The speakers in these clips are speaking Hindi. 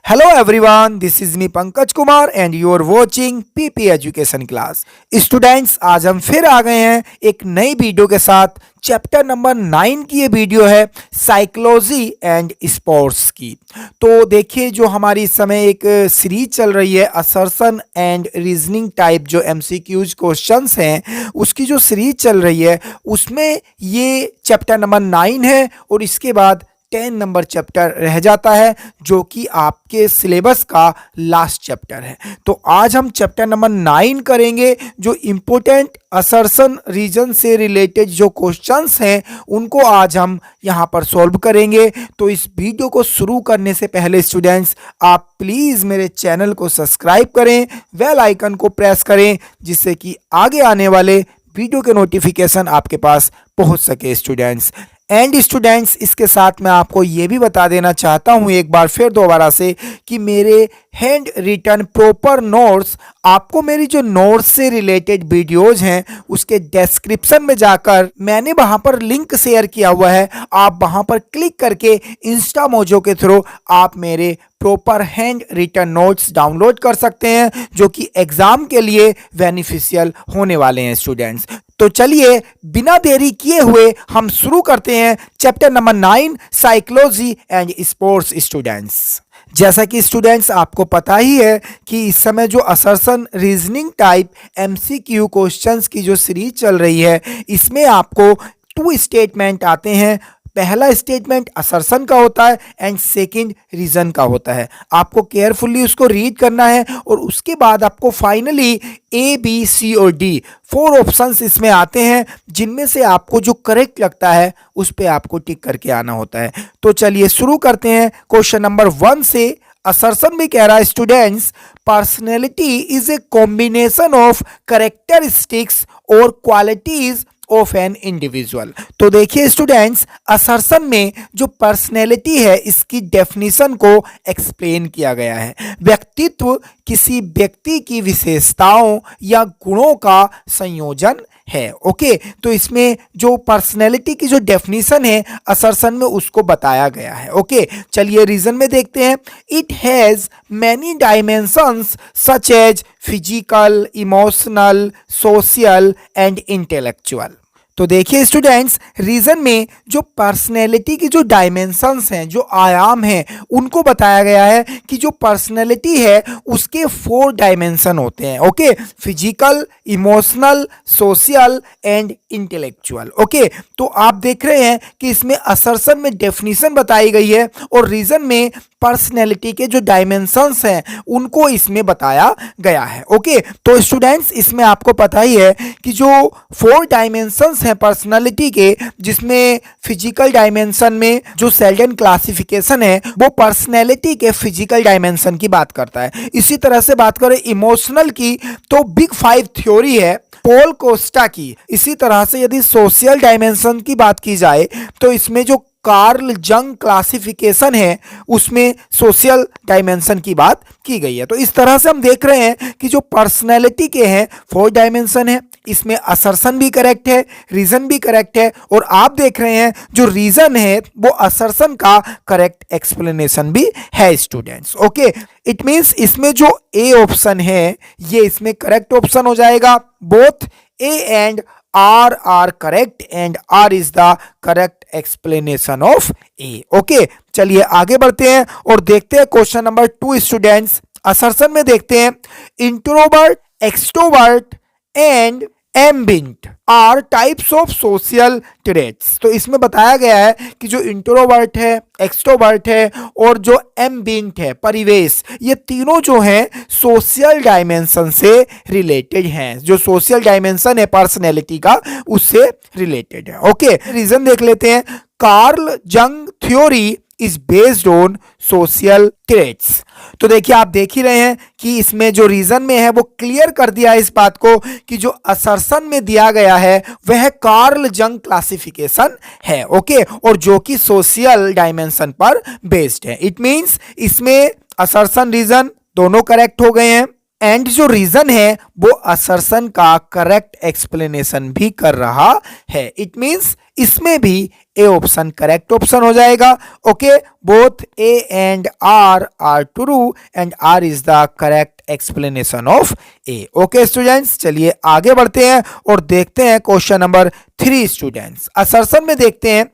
Hello everyone, this is me Pankaj Kumar and you are watching PP education class. Students, आज हम फिर आ गए हैं एक नई वीडियो के साथ। चैप्टर नंबर 9 की ये वीडियो है साइकोलॉजी एंड स्पोर्ट्स की। तो देखिए, जो हमारी इस समय एक सीरीज चल रही है असर्शन एंड रीजनिंग टाइप, जो एमसीक्यूज क्वेश्चंस हैं उसकी जो सीरीज चल रही है उसमें ये चैप्टर नंबर 9 है और इसके बाद 10 नंबर चैप्टर रह जाता है जो कि आपके सिलेबस का लास्ट चैप्टर है। तो आज हम चैप्टर नंबर 9 करेंगे। जो इम्पोर्टेंट असर्शन रीजन से रिलेटेड जो क्वेश्चंस हैं उनको आज हम यहाँ पर सॉल्व करेंगे। तो इस वीडियो को शुरू करने से पहले स्टूडेंट्स, आप प्लीज़ मेरे चैनल को सब्सक्राइब करें, बेल आइकन को प्रेस करें, जिससे कि आगे आने वाले वीडियो के नोटिफिकेशन आपके पास पहुँच सके स्टूडेंट्स। एंड स्टूडेंट्स, इसके साथ मैं आपको ये भी बता देना चाहता हूँ एक बार फिर दोबारा से कि मेरे हैंड रिटन प्रॉपर नोट्स, आपको मेरी जो नोट्स से रिलेटेड वीडियोज हैं उसके डिस्क्रिप्शन में जाकर मैंने वहाँ पर लिंक शेयर किया हुआ है। आप वहाँ पर क्लिक करके इंस्टा मोजो के थ्रू आप मेरे proper hand written notes download कर सकते हैं, जो कि एग्ज़ाम के लिए बेनिफिशियल होने वाले हैं स्टूडेंट्स। तो चलिए बिना देरी किए हुए हम शुरू करते हैं chapter number 9 psychology and sports students. जैसा कि स्टूडेंट्स आपको पता ही है कि इस समय जो assertion reasoning type MCQ questions की जो सीरीज चल रही है इसमें आपको 2 स्टेटमेंट आते हैं। पहला स्टेटमेंट असर्शन का होता है एंड सेकंड रीजन का होता है। आपको केयरफुली उसको रीड करना है और उसके बाद आपको फाइनली ए बी सी और डी 4 ऑप्शंस इसमें आते हैं, जिनमें से आपको जो करेक्ट लगता है उस पर आपको टिक करके आना होता है। तो चलिए शुरू करते हैं क्वेश्चन नंबर 1 से। असर्शन में कह रहा है students, personality is a combination of characteristics और क्वालिटीज ऑफ एन इंडिविजुअल। तो देखिए स्टूडेंट्स, असर्शन में जो पर्सनैलिटी है इसकी डेफिनेशन को एक्सप्लेन किया गया है। व्यक्तित्व किसी व्यक्ति की विशेषताओं या गुणों का संयोजन है। ओके, तो इसमें जो पर्सनैलिटी की जो डेफिनेशन है असर्शन में उसको बताया गया है। ओके, चलिए रीजन में देखते हैं। It has many dimensions such as physical, emotional, social and intellectual. तो देखिए स्टूडेंट्स, रीजन में जो पर्सनैलिटी की जो डायमेंशंस हैं, जो आयाम हैं, उनको बताया गया है कि जो पर्सनैलिटी है उसके 4 डायमेंशन होते हैं। Okay, physical, emotional, social and intellectual. Okay, तो आप देख रहे हैं कि इसमें असर्शन में डेफिनेशन बताई गई है और रीजन में पर्सनैलिटी के जो डायमेंशंस हैं उनको इसमें बताया गया है। ओके, तो स्टूडेंट्स इसमें आपको पता ही है कि जो 4 डायमेंशंस हैं पर्सनैलिटी के, जिसमें फिजिकल डायमेंशन में जो सेल्डन क्लासिफिकेशन है वो पर्सनैलिटी के फिजिकल डायमेंशन की बात करता है। इसी तरह से बात करें इमोशनल की तो बिग 5 थ्योरी है पॉल कोस्टा की। इसी तरह से यदि सोशल डायमेंशन की बात की जाए तो इसमें जो कार्ल जंग क्लासिफिकेशन है उसमें सोशल डायमेंशन की बात की गई है। तो इस तरह से हम देख रहे हैं कि जो पर्सनैलिटी के हैं 4 डायमेंशन है, इसमें असर्शन भी करेक्ट है, रीजन भी करेक्ट है और आप देख रहे हैं जो रीजन है वो असर्शन का करेक्ट एक्सप्लेनेशन भी है स्टूडेंट्स। ओके, इट मींस इसमें जो ए ऑप्शन है ये इसमें करेक्ट ऑप्शन हो जाएगा। Both A and R are correct and R is the correct explanation of A. Okay, चलिए आगे बढ़ते हैं और देखते हैं क्वेश्चन नंबर 2 स्टूडेंट्स। असर्शन में देखते हैं, introvert, extrovert and ambivert are types of social traits. तो इसमें बताया गया है कि जो इंट्रोवर्ट है, एक्सट्रोवर्ट है और जो एम्बिंट है, परिवेश, ये तीनों जो हैं सोशल डायमेंशन से रिलेटेड हैं। जो सोशल डायमेंशन है पर्सनैलिटी का उससे रिलेटेड है। ओके, रीजन देख लेते हैं। कार्ल जंग theory is based on social traits. तो देखिए आप देख ही रहे हैं कि इसमें जो रीजन में है वो क्लियर कर दिया है इस बात को कि जो असर्शन में दिया गया है वह कार्ल जंग क्लासिफिकेशन है। ओके, और जो कि सोशल डायमेंशन पर बेस्ड है। इट मींस इसमें असर्शन रीजन दोनों करेक्ट हो गए हैं एंड जो रीजन है वो असर्शन का करेक्ट एक्सप्लेनेशन भी कर रहा है। इट मींस इसमें भी ए ऑप्शन करेक्ट ऑप्शन हो जाएगा। Okay, both A and R true and R is the correct explanation of A. Okay students, चलिए आगे बढ़ते हैं और देखते हैं क्वेश्चन नंबर 3 स्टूडेंट्स। असर्शन में देखते हैं,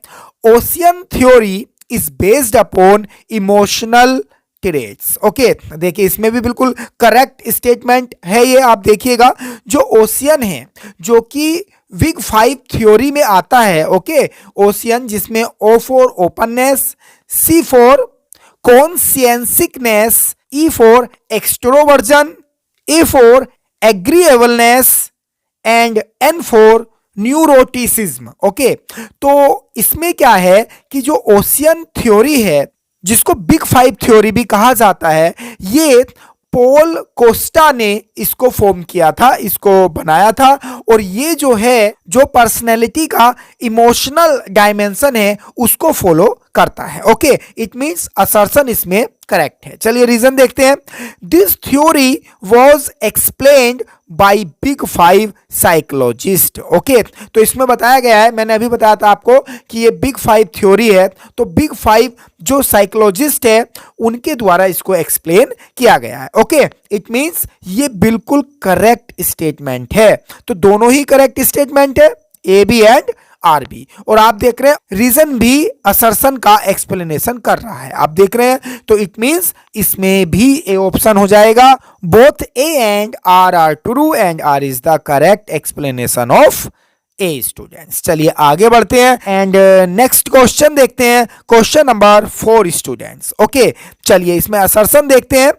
ocean theory is based upon emotional traits. Okay, देखिए इसमें भी बिल्कुल करेक्ट स्टेटमेंट है ये। आप देखिएगा, जो ओशियन है जो कि बिग 5 थ्योरी में आता है। ओके, ओशियन जिसमें O for openness, C for conscientiousness, E for extroversion, A for agreeableness and N for neuroticism. Okay, तो इसमें क्या है कि जो ओशियन थ्योरी है जिसको बिग 5 थ्योरी भी कहा जाता है, ये पॉल कोस्टा ने इसको फॉर्म किया था, इसको बनाया था। और ये जो है, जो पर्सनैलिटी का इमोशनल डायमेंशन है उसको फॉलो करता है। ओके, इट मींस असर्शन इसमें करेक्ट है। चलिए रीजन देखते हैं। This theory was explained bye big 5 psychologist. Okay, तो इसमें बताया गया है, मैंने अभी बताया था आपको कि ये बिग 5 थ्योरी है, तो बिग 5 जो साइकोलॉजिस्ट है उनके द्वारा इसको एक्सप्लेन किया गया है। ओके, इट मींस ये बिल्कुल करेक्ट स्टेटमेंट है। तो दोनों ही करेक्ट स्टेटमेंट है, A B and R B. और आप देख रहे हैं रीजन भी असर्शन का एक्सप्लेनेशन कर रहा है, आप देख रहे हैं। तो इट मींस इसमें भी ए ऑप्शन हो जाएगा। Both A and R true and R is the correct explanation of A students. चलिए आगे बढ़ते हैं एंड नेक्स्ट क्वेश्चन देखते हैं, क्वेश्चन नंबर 4 स्टूडेंट्स। ओके, चलिए इसमें असर्शन देखते हैं।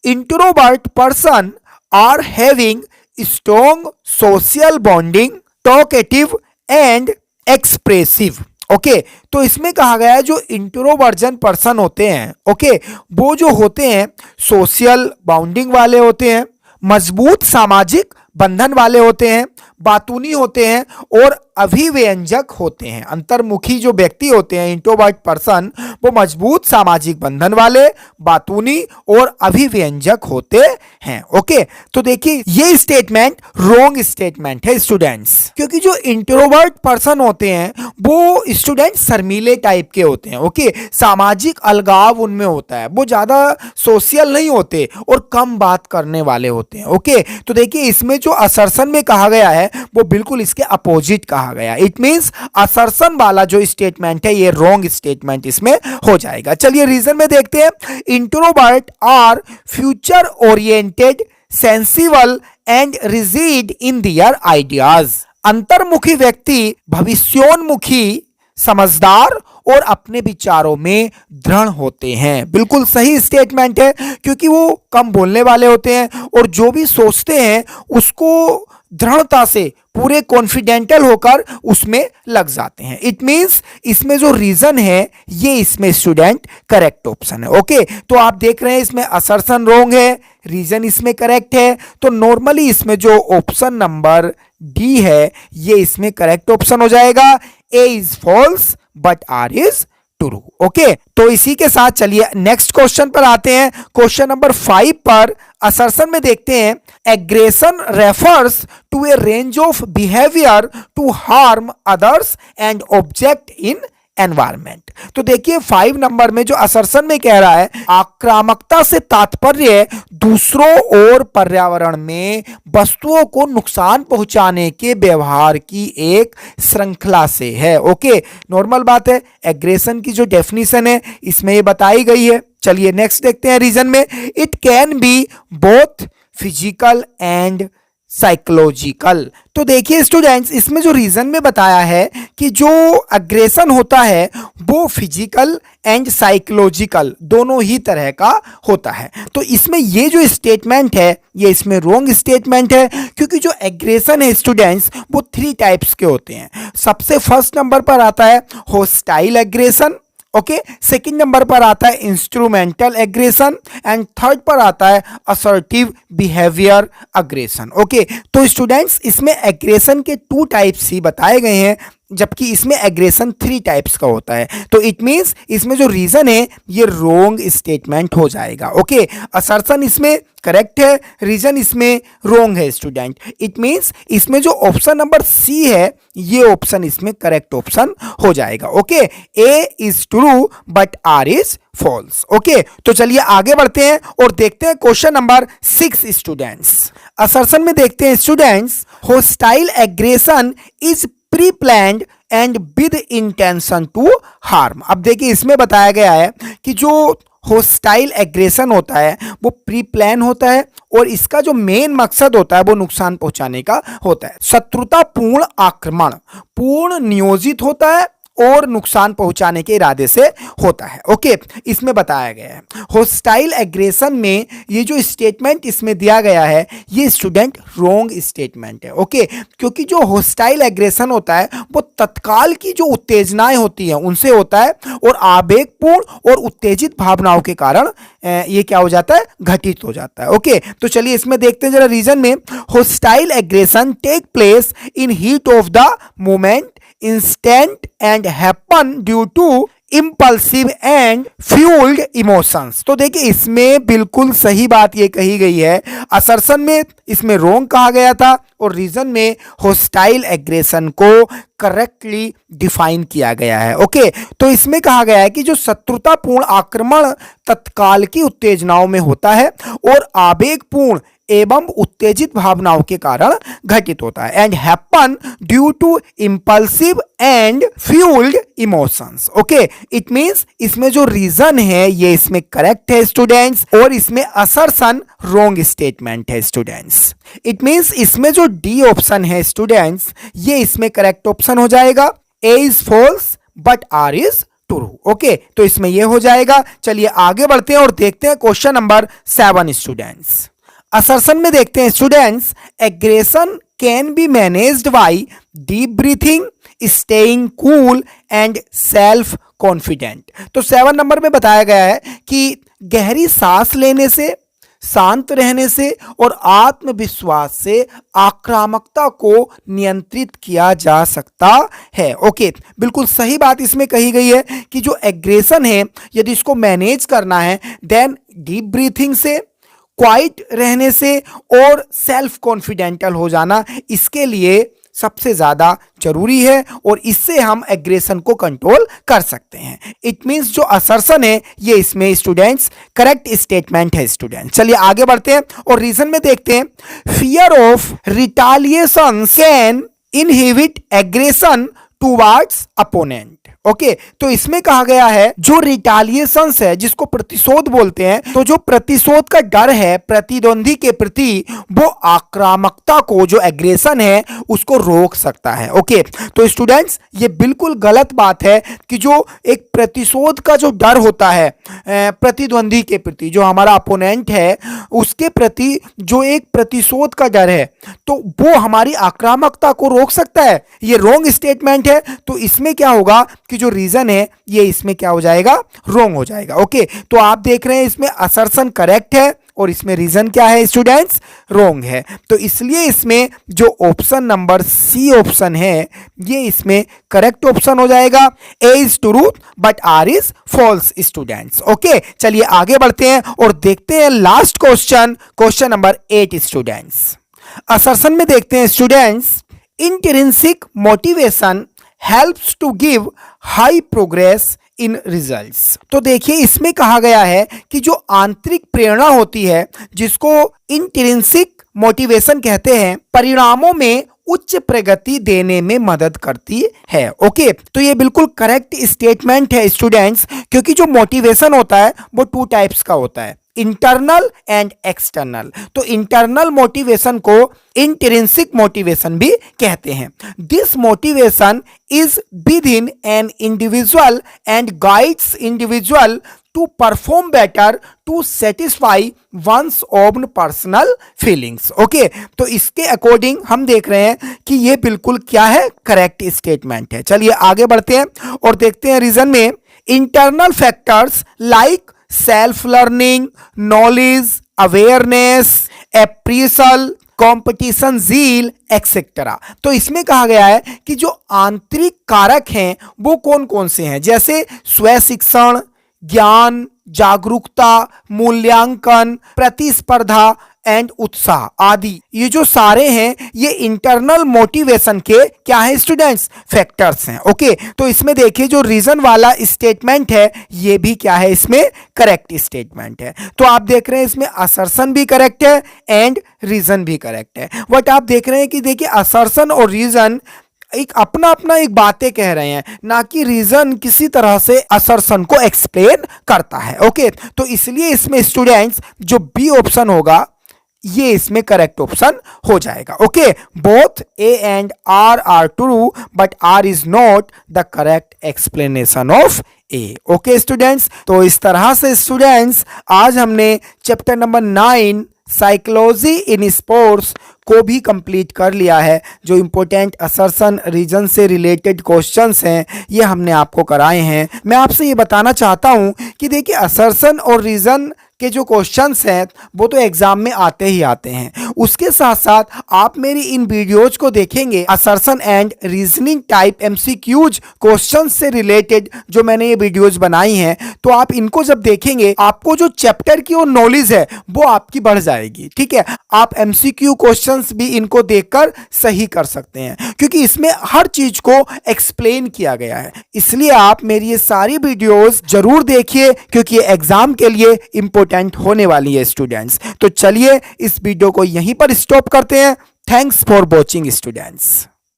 Introvert person are having strong social bonding, talkative and expressive. Okay, तो इसमें कहा गया है जो इंट्रोवर्जन पर्सन होते हैं, ओके, वो जो होते हैं सोशल बाउंडिंग वाले होते हैं, मजबूत सामाजिक बंधन वाले होते हैं, बातूनी होते हैं और अभिव्यंजक होते हैं। अंतर्मुखी जो व्यक्ति होते हैं इंट्रोवर्ट पर्सन, वो मजबूत सामाजिक बंधन वाले, बातूनी और अभिव्यंजक होते हैं। ओके, तो देखिए ये स्टेटमेंट रॉन्ग स्टेटमेंट है स्टूडेंट्स, क्योंकि जो इंट्रोवर्ट पर्सन होते हैं वो स्टूडेंट्स शर्मीले टाइप के होते हैं। ओके, सामाजिक अलगाव उनमें होता है, वो ज्यादा सोशल नहीं होते और कम बात करने वाले होते हैं। ओके, तो देखिए इसमें जो असर्शन में कहा गया है वो बिल्कुल इसके अपोजिट कहा गया। इट मींस असर्शन वाला जो स्टेटमेंट है ये रॉन्ग स्टेटमेंट इसमें हो जाएगा। चलिए रीजन में देखते हैं। Introvert are future oriented, sensible and rigid in their ideas. अंतर्मुखी व्यक्ति भविष्योन्मुखी, समझदार और अपने विचारों में दृढ़ होते हैं। बिल्कुल सही स्टेटमेंट है, क्योंकि वो कम बोलने वाले होते हैं और जो भी सोचते हैं उसको दृढ़ता से पूरे कॉन्फिडेंटल होकर उसमें लग जाते हैं। इट मींस इसमें जो रीजन है ये इसमें स्टूडेंट करेक्ट ऑप्शन है। ओके, तो आप देख रहे हैं इसमें असर्शन रॉन्ग है, रीजन इसमें करेक्ट है। तो नॉर्मली इसमें जो ऑप्शन नंबर डी है ये इसमें करेक्ट ऑप्शन हो जाएगा। A is false but R is true. Okay, तो इसी के साथ चलिए नेक्स्ट क्वेश्चन पर आते हैं। क्वेश्चन नंबर 5 पर असर्शन में देखते हैं, aggression refers to a range of behaviour to harm others and object in environment. तो देखिए 5 नंबर में जो असर्शन में कह रहा है, आक्रामकता से तात्पर्य दूसरों और पर्यावरण में वस्तुओं को नुकसान पहुंचाने के व्यवहार की एक श्रृंखला से है। ओके, नॉर्मल बात है, एग्रेशन की जो डेफिनेशन है इसमें ये बताई गई है। चलिए नेक्स्ट देखते हैं रीजन में। It can be both physical and psychological. तो देखिए स्टूडेंट्स इसमें जो रीजन में बताया है कि जो अग्रेशन होता है वो फिजिकल एंड साइकोलॉजिकल दोनों ही तरह का होता है। तो इसमें ये जो स्टेटमेंट है ये इसमें रॉन्ग स्टेटमेंट है, क्योंकि जो एग्रेशन है स्टूडेंट्स वो 3 टाइप्स के होते हैं। सबसे फर्स्ट नंबर पर आता है hostile aggression, okay, second number पर आता है इंस्ट्रूमेंटल एग्रेशन एंड थर्ड पर आता है असर्टिव बिहेवियर अग्रेशन। ओके, तो स्टूडेंट्स इसमें एग्रेशन के 2 टाइप्स ही बताए गए हैं, जबकि इसमें एग्रेशन 3 टाइप्स का होता है। तो इट मींस इसमें जो रीजन है ये रॉन्ग स्टेटमेंट हो जाएगा। ओके, असर्शन इसमें करेक्ट है, रीजन इसमें रॉन्ग है स्टूडेंट। इट मींस इसमें जो ऑप्शन नंबर सी है ये ऑप्शन इसमें करेक्ट ऑप्शन हो जाएगा। Okay, A is true but R is false. Okay, तो चलिए आगे बढ़ते हैं और देखते हैं क्वेश्चन नंबर 6 स्टूडेंट्स। असर्शन में देखते हैं students, hostile aggression is pre planned and with intention to harm. अब देखिए इसमें बताया गया है कि जो होस्टाइल एग्रेशन होता है वो प्री प्लान होता है और इसका जो मेन मकसद होता है वो नुकसान पहुंचाने का होता है। शत्रुतापूर्ण आक्रमण पूर्ण नियोजित होता है और नुकसान पहुंचाने के इरादे से होता है। ओके, इसमें बताया गया है होस्टाइल एग्रेशन में ये जो स्टेटमेंट इसमें दिया गया है ये स्टूडेंट रॉन्ग स्टेटमेंट है। ओके, क्योंकि जो होस्टाइल एग्रेशन होता है वो तत्काल की जो उत्तेजनाएं होती हैं उनसे होता है और आवेगपूर्ण और उत्तेजित भावनाओं के कारण ये क्या हो जाता है, घटित हो जाता है। ओके, तो चलिए इसमें देखते हैं जरा रीजन में। Hostile aggression take place in heat of the moment, instant and happen due to impulsive and fueled emotions। तो देखिए इसमें बिल्कुल सही बात ये कही गई है। असर्शन में इसमें रॉन्ग कहा गया था और रीजन में होस्टाइल एग्रेशन को करेक्टली डिफाइन किया गया है। ओके, तो इसमें कहा गया है कि जो शत्रुतापूर्ण आक्रमण तत्काल की उत्तेजनाओं में होता है और आवेगपूर्ण एवं उत्तेजित भावनाओं के कारण घटित होता है and happen due to impulsive and fuelled emotions. Okay, it means इसमें जो रीजन है ये इसमें करेक्ट है स्टूडेंट्स और इसमें असर्शन रॉन्ग स्टेटमेंट है स्टूडेंट्स। इट मींस इसमें जो डी ऑप्शन है स्टूडेंट्स ये इसमें करेक्ट ऑप्शन हो जाएगा। A is false but R is true. Okay, तो इसमें ये हो जाएगा। चलिए आगे बढ़ते हैं और देखते हैं क्वेश्चन नंबर 7 स्टूडेंट्स। असर्शन में देखते हैं students, aggression can be managed by deep breathing, staying cool and self confident. तो 7 नंबर में बताया गया है कि गहरी सांस लेने से, शांत रहने से और आत्मविश्वास से आक्रामकता को नियंत्रित किया जा सकता है। ओके, बिल्कुल सही बात इसमें कही गई है कि जो एग्रेशन है यदि इसको मैनेज करना है देन डीप ब्रीथिंग से, क्वाइट रहने से और सेल्फ कॉन्फिडेंटल हो जाना इसके लिए सबसे ज़्यादा जरूरी है और इससे हम एग्रेशन को कंट्रोल कर सकते हैं। इट मींस जो असर्शन है ये इसमें स्टूडेंट्स करेक्ट स्टेटमेंट है स्टूडेंट। चलिए आगे बढ़ते हैं और रीजन में देखते हैं। Fear of retaliation can inhibit aggression towards opponent. Okay, तो इसमें कहा गया है जो रिटालिएशंस है जिसको प्रतिशोध बोलते हैं, तो जो प्रतिशोध का डर है प्रतिद्वंदी के प्रति वो आक्रामकता को, जो एग्रेशन है उसको रोक सकता है। ओके, तो स्टूडेंट्स ये बिल्कुल गलत बात है कि जो एक प्रतिशोध का जो डर होता है प्रतिद्वंदी के प्रति, जो हमारा अपोनेंट है उसके प्रति जो एक प्रतिशोध का डर है तो वो हमारी आक्रामकता को रोक सकता है, ये रॉन्ग स्टेटमेंट है। तो इसमें क्या होगा कि जो रीजन है ये इसमें क्या हो जाएगा, रॉन्ग हो जाएगा। ओके, तो आप देख रहे हैं इसमें असर्शन करेक्ट है और इसमें रीजन क्या है स्टूडेंट्स, रॉन्ग है। तो इसलिए इसमें जो ऑप्शन नंबर सी ऑप्शन है ये इसमें करेक्ट ऑप्शन हो जाएगा। A is true but R is false students. Okay, चलिए आगे बढ़ते हैं और देखते हैं last question, question number 8 students. Assertion में देखते हैं students, intrinsic motivation helps to give high progress in results. तो देखिए इसमें कहा गया है कि जो आंतरिक प्रेरणा होती है जिसको इंट्रिंसिक मोटिवेशन कहते हैं, परिणामों में उच्च प्रगति देने में मदद करती है। ओके, तो ये बिल्कुल करेक्ट स्टेटमेंट है स्टूडेंट्स, क्योंकि जो मोटिवेशन होता है वो 2 टाइप्स का होता है, इंटरनल एंड एक्सटर्नल। तो इंटरनल मोटिवेशन को इंट्रिंसिक मोटिवेशन भी कहते हैं। This motivation is within an individual and guides individual to perform better to satisfy one's own personal feelings. Okay, तो इसके अकॉर्डिंग हम देख रहे हैं कि ये बिल्कुल क्या है, करेक्ट स्टेटमेंट है। चलिए आगे बढ़ते हैं और देखते हैं रीजन में। Internal factors like self learning, knowledge, awareness, appraisal, competition zeal etcetera. तो इसमें कहा गया है कि जो आंतरिक कारक हैं वो कौन कौन से हैं, जैसे स्व शिक्षण, ज्ञान, जागरूकता, मूल्यांकन, प्रतिस्पर्धा एंड उत्साह आदि। ये जो सारे हैं ये इंटरनल मोटिवेशन के क्या है स्टूडेंट्स, फैक्टर्स हैं। ओके, तो इसमें देखिए जो रीजन वाला स्टेटमेंट है ये भी क्या है, इसमें करेक्ट स्टेटमेंट है। तो आप देख रहे हैं इसमें असर्शन भी करेक्ट है एंड रीजन भी करेक्ट है। बट आप देख रहे हैं कि देखिए असर्शन और रीजन एक अपना अपना एक बातें कह रहे हैं, ना कि रीजन किसी तरह से असर्शन को एक्सप्लेन करता है। ओके, तो इसलिए इसमें स्टूडेंट्स जो बी ऑप्शन होगा ये इसमें करेक्ट ऑप्शन हो जाएगा। Okay, both A and R are true but R is not the correct explanation of A. Okay students, तो इस तरह से स्टूडेंट्स आज हमने chapter number 9 psychology in sports को भी कंप्लीट कर लिया है। जो इंपॉर्टेंट असर्शन रीजन से रिलेटेड क्वेश्चंस हैं ये हमने आपको कराए हैं। मैं आपसे ये बताना चाहता हूं कि देखिए असर्शन और रीजन के जो क्वेश्चंस हैं वो तो एग्जाम में आते ही आते हैं, उसके साथ साथ आप मेरी इन वीडियोज को देखेंगे assertion and reasoning type MCQs questions से रिलेटेड जो मैंने ये वीडियोज बनाई हैं, तो आप इनको जब देखेंगे आपको जो चैप्टर की वो नॉलेज है वो आपकी बढ़ जाएगी। ठीक है, आप एमसीक्यू क्वेश्चंस भी इनको देखकर सही कर सकते हैं क्योंकि इसमें हर चीज को एक्सप्लेन किया गया है। इसलिए आप मेरी ये सारी वीडियोस जरूर देखिए क्योंकि ये एग्जाम के लिए इंपॉर्टेंट होने वाली है स्टूडेंट्स। तो चलिए इस वीडियो को यहीं पर स्टॉप करते हैं। Thanks for watching students.